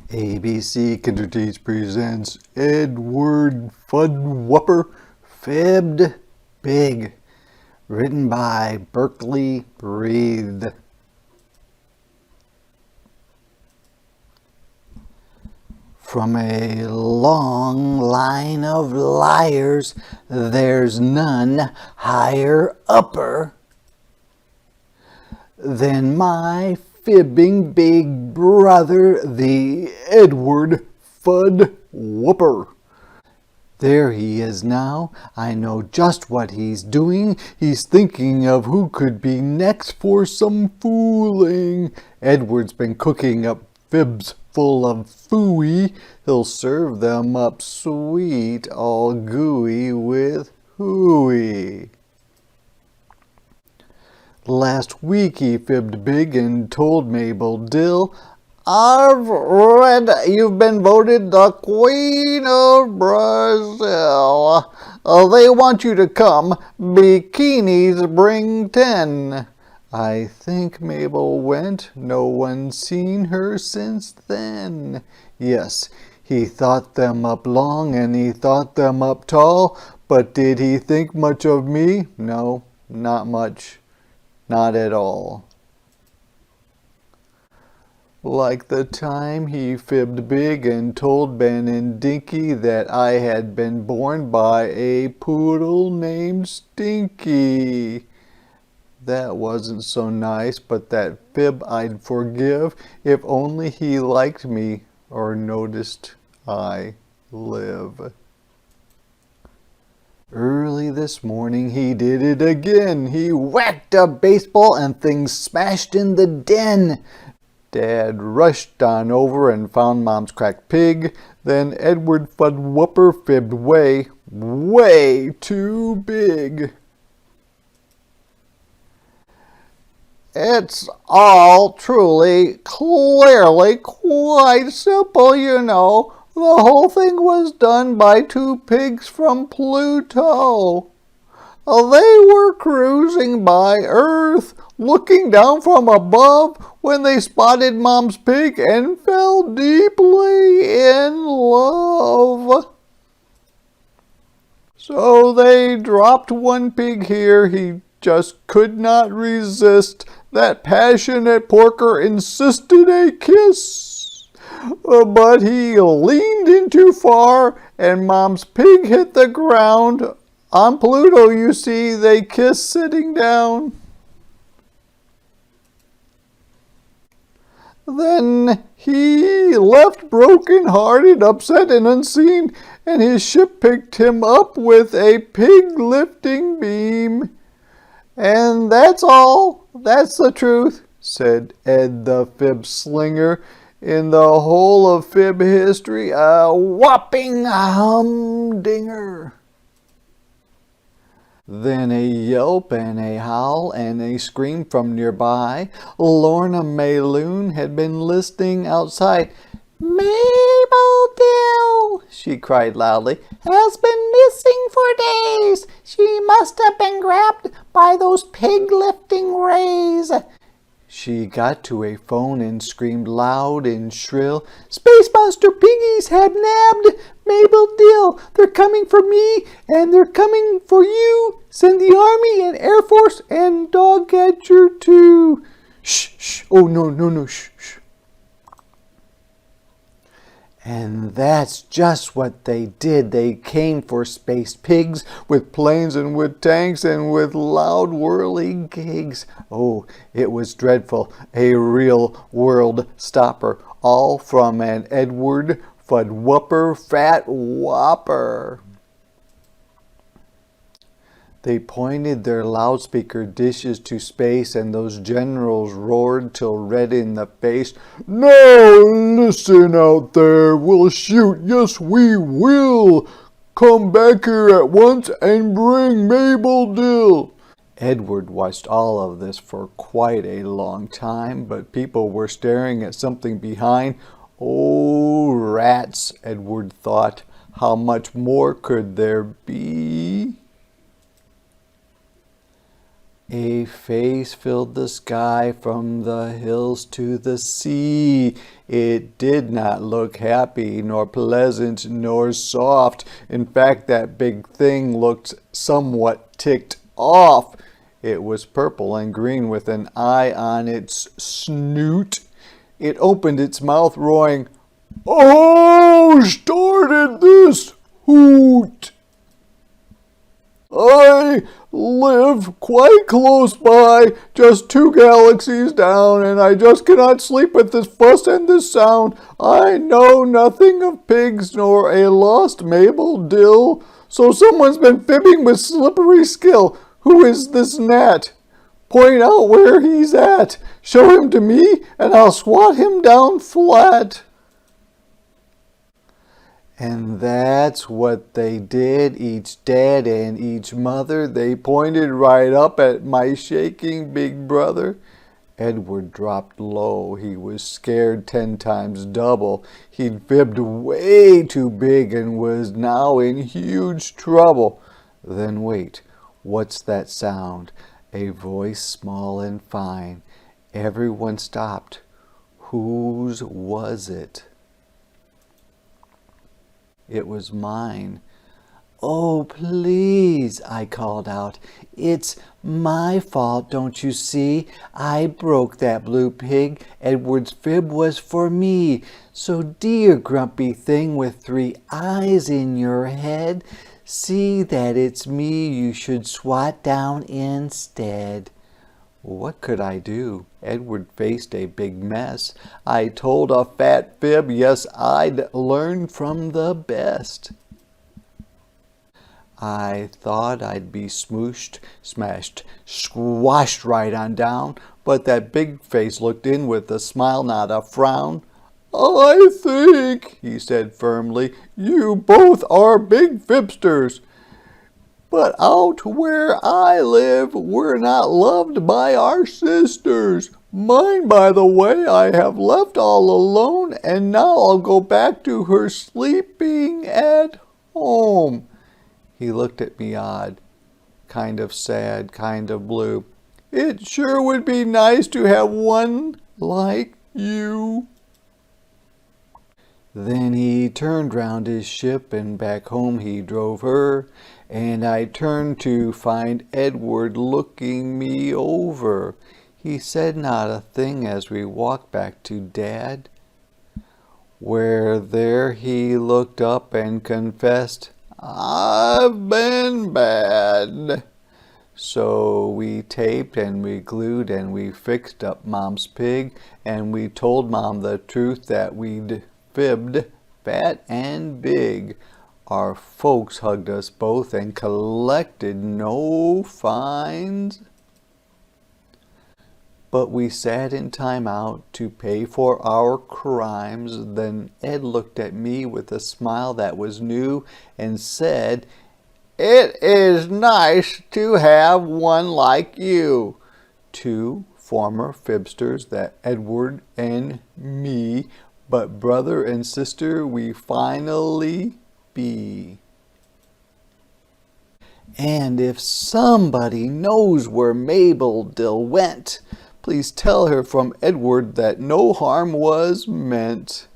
ABC Kinderteach presents Edwurd Fudwupper Fibbed Big, written by Berkeley Breathed. From a long line of liars, there's none higher upper than my fibbing big brother, the Edwurd Fudwupper. There he is now. I know just what he's doing. He's thinking of who could be next for some fooling. Edward's been cooking up fibs full of fooey. He'll serve them up sweet, all gooey with hooey. Last week he fibbed big and told Mabel Dill, "I've read you've been voted the Queen of Brazil. They want you to come. Bikinis bring 10. I think Mabel went. No one's seen her since then. Yes, he thought them up long and he thought them up tall, but did he think much of me? No, not much. Not at all. Like the time he fibbed big and told Ben and Dinky that I had been born by a poodle named Stinky. That wasn't so nice, but that fib I'd forgive if only he liked me or noticed I live. Early this morning he did it again. He whacked a baseball and things smashed in the den. Dad rushed on over and found Mom's cracked pig. Then Edwurd Fudwupper fibbed way too big. It's all truly, clearly quite simple, you know. The whole thing was done by two pigs from Pluto. They were cruising by Earth, looking down from above, when they spotted Mom's pig and fell deeply in love. So they dropped one pig here. He just could not resist. That passionate porker insisted a kiss. But he leaned in too far, and Mom's pig hit the ground. On Pluto, you see, they kiss sitting down. Then he left broken-hearted, upset and unseen, and his ship picked him up with a pig-lifting beam. And that's all. That's the truth, said Ed the Fib Slinger. In the whole of fib history, a whopping humdinger. Then a yelp and a howl and a scream from nearby. Lorna May Loon had been listening outside. "Mabel Dill," she cried loudly, "has been missing for days. She must have been grabbed by those pig-lifting rays." She got to a phone and screamed loud and shrill, "Space Monster Piggies have nabbed Mabel Dill. They're coming for me, and they're coming for you. Send the Army and Air Force and Dog Catcher too." "Shh, shh, oh no, shh, shh." And that's just what they did. They came for space pigs with planes and with tanks and with loud whirling gigs. Oh, it was dreadful. A real world stopper. All from an Edwurd Fudwupper fat whopper. They pointed their loudspeaker dishes to space, and those generals roared till red in the face. "Now listen out there, we'll shoot, yes we will. Come back here at once and bring Mabel Dill." Edward watched all of this for quite a long time, but people were staring at something behind. "Oh, rats," Edward thought, "how much more could there be?" A face filled the sky from the hills to the sea. It did not look happy, nor pleasant, nor soft. In fact, that big thing looked somewhat ticked off. It was purple and green with an eye on its snoot. It opened its mouth, roaring, "Oh, started this hoot! I live quite close by, just 2 galaxies down, and I just cannot sleep with this fuss and this sound. I know nothing of pigs nor a lost Mabel Dill, so someone's been fibbing with slippery skill. Who is this gnat? Point out where he's at. Show him to me, and I'll swat him down flat." And that's what they did, each dad and each mother. They pointed right up at my shaking big brother. Edward dropped low. He was scared 10 times double. He'd fibbed way too big and was now in huge trouble. Then wait, what's that sound? A voice small and fine. Everyone stopped. Whose was it? It was mine. "Oh, please," I called out. "It's my fault, don't you see? I broke that blue pig. Edward's fib was for me. So dear grumpy thing with 3 eyes in your head, see that it's me you should swat down instead." What could I do? Edward faced a big mess. I told a fat fib, yes, I'd learned from the best. I thought I'd be smooshed, smashed, squashed right on down, but that big face looked in with a smile, not a frown. "I think," he said firmly, "you both are big fibsters. But out where I live, we're not loved by our sisters. Mine, by the way, I have left all alone, and now I'll go back to her sleeping at home." He looked at me odd, kind of sad, kind of blue. "It sure would be nice to have one like you." Then he turned round his ship and back home he drove her, and I turned to find Edward looking me over. He said not a thing as we walked back to Dad, where there he looked up and confessed, "I've been bad." So we taped and we glued and we fixed up Mom's pig, and we told Mom the truth that we'd fibbed, fat and big. Our folks hugged us both and collected no fines. But we sat in time out to pay for our crimes. Then Ed looked at me with a smile that was new and said, "It is nice to have one like you." 2 former fibsters, that Edward and me, but brother and sister we finally be. And if somebody knows where Mabel Dill went, please tell her from Edward that no harm was meant.